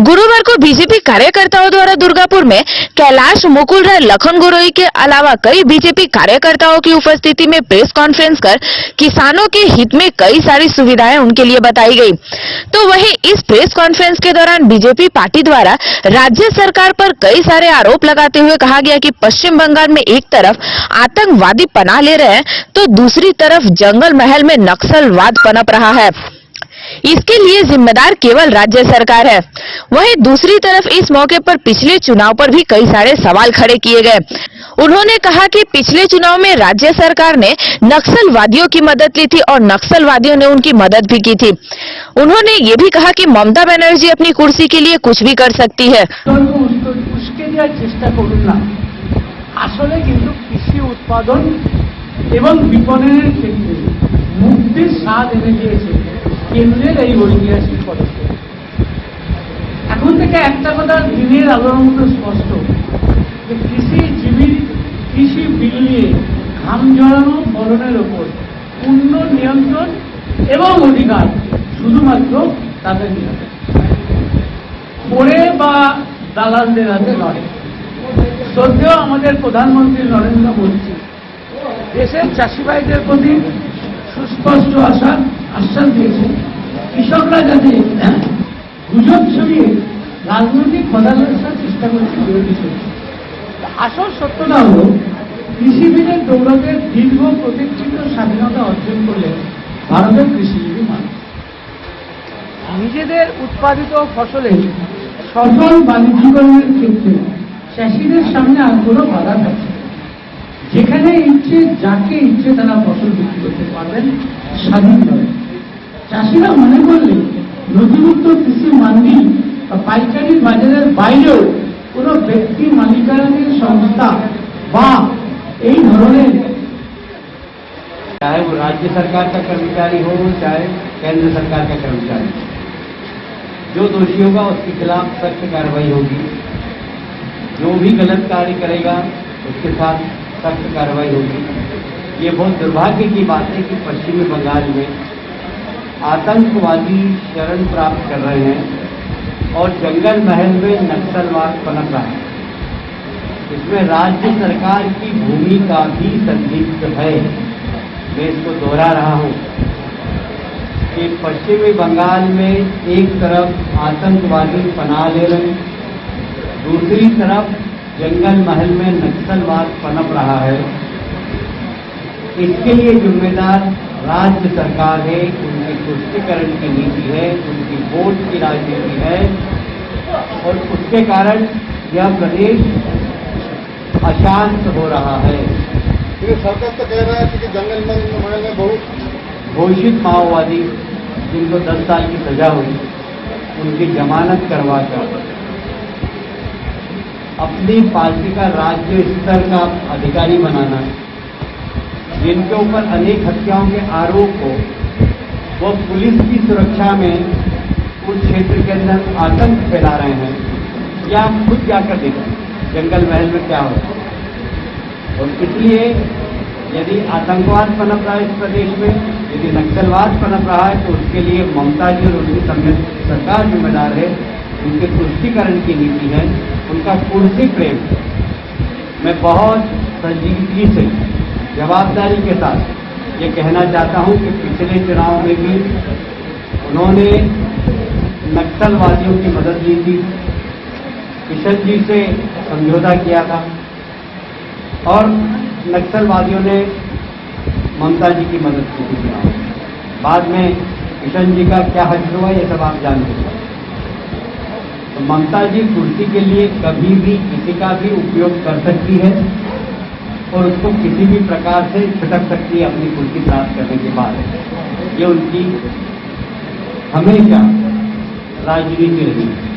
गुरुवार को बीजेपी कार्यकर्ताओं द्वारा दुर्गापुर में कैलाश मुकुल राय लखन गोरोई के अलावा कई बीजेपी कार्यकर्ताओं की उपस्थिति में प्रेस कॉन्फ्रेंस कर किसानों के हित में कई सारी सुविधाएं उनके लिए बताई गई। तो वहीं इस प्रेस कॉन्फ्रेंस के दौरान बीजेपी पार्टी द्वारा राज्य सरकार पर कई सारे आरोप लगाते हुए कहा गया कि पश्चिम बंगाल में एक तरफ आतंकवादी पनाह ले रहे हैं तो दूसरी तरफ जंगल महल में नक्सलवाद पनप रहा है। इसके लिए जिम्मेदार केवल राज्य सरकार है। वहीं दूसरी तरफ इस मौके पर पिछले चुनाव पर भी कई सारे सवाल खड़े किए गए। उन्होंने कहा कि पिछले चुनाव में राज्य सरकार ने नक्सलवादियों की मदद ली थी और नक्सलवादियों ने उनकी मदद भी की थी। उन्होंने ये भी कहा कि ममता बनर्जी अपनी कुर्सी के लिए कुछ भी कर सकती है। उसके लिए चेष्टा করুন না। আসলে কিন্তু কৃষি উৎপাদন এবং বিপণনের ক্ষেত্রে মুক্তির স্বাদ এনে দিয়েছে কেন্দ্রের এই ঐতিহাসিক পদক্ষেপ। এখন থেকে একটা কথা দিনের আলোর মতো স্পষ্ট যে কৃষি বিল নিয়ে ঘাম ঝরানো ফলনের ওপর পূর্ণ নিয়ন্ত্রণ এবং অধিকার শুধুমাত্র তাদের নিয়ে পড়ে বা দালালদের হাতে নয়। শ্রদ্ধেয় আমাদের প্রধানমন্ত্রী নরেন্দ্র মোদী দেশের চাষি ভাইদের প্রতি সুস্পষ্ট আশ্বাস দিয়েছেন কৃষকরা যাতে গুজব ছড়িয়ে রাজনৈতিক বদলানোর চেষ্টা করছে বিরোধী শক্তি। আসল সত্যটা হল কৃষি বিলের দৌলতে দীর্ঘ প্রতীক্ষিত স্বাধীনতা অর্জন করলেন ভারতের কৃষিজীবী মানুষ। নিজেদের উৎপাদিত ফসলের সফল বাণিজ্যিকরণের ক্ষেত্রে চাষিদের সামনে আর কোনো বাধা থাকছে না। যেখানে ইচ্ছে যাকে ইচ্ছে তারা ফসল বিক্রি করতে পারবেন স্বাধীনভাবে। চাষিরা মনে করলে নথিভুক্ত কৃষি মান্ডি বা পাইকারি বাজারের বাইরেও কোনো ব্যক্তি মালিকানাধীন সংস্থা বা এই ধরনের चाहे वो राज्य सरकार का कर्मचारी हो चाहे केंद्र सरकार का कर्मचारी, जो दोषी होगा उसके खिलाफ सख्त कार्रवाई होगी। जो भी गलत कार्य करेगा उसके साथ सख्त कार्रवाई होगी। ये बहुत दुर्भाग्य की बात है कि पश्चिमी बंगाल में आतंकवादी शरण प्राप्त कर रहे हैं और जंगल महल में नक्सलवाद पनप रहा है। इसमें राज्य सरकार की भूमिका भी संदिग्ध है। मैं इसको दोहरा रहा हूं कि पश्चिमी बंगाल में एक तरफ आतंकवादी पनाह ले रहे हैं, दूसरी तरफ जंगल महल में नक्सलवाद पनप रहा है। इसके लिए जिम्मेदार राज्य सरकार है, उनकी तुष्टीकरण की नीति है, उनकी वोट की राजनीति है और उसके कारण यह प्रदेश अशांत हो रहा है। सरकार तो कह रहा है कि जंगल महल में बहुत घोषित माओवादी जिनको 10 साल की सजा हुई उनकी जमानत करवाकर अपनी पार्टी का राज्य स्तर का अधिकारी बनाना, जिनके ऊपर अनेक हत्याओं के आरोप हो, वो पुलिस की सुरक्षा में उस क्षेत्र के अंदर आतंक फैला रहे हैं। या आप खुद जाकर देखें जंगल महल में क्या होता है। और इसलिए यदि आतंकवाद पनप रहा है इस प्रदेश में, यदि नक्सलवाद पनप रहा है तो उसके लिए ममता जी और उनकी सरकार जिम्मेदार है। उनके तुष्टीकरण की नीति है, उनका कुर्सी प्रेम। मैं बहुत संजीदगी से जवाबदारी के साथ ये कहना चाहता हूं कि पिछले चुनाव में भी उन्होंने नक्सलवादियों की मदद ली थी, किशन जी से समझौता किया था और नक्सलवादियों ने ममता जी की मदद की थी। बाद में किशन जी का क्या हश्र हुआ ये सब आप जानते हैं। तो ममता जी कुर्सी के लिए कभी भी किसी का भी उपयोग कर सकती है और उसको किसी भी प्रकार से छिटक सकती है अपनी कुर्सी प्राप्त करने के बाद। ये उनकी हमेशा राजनीति रही है।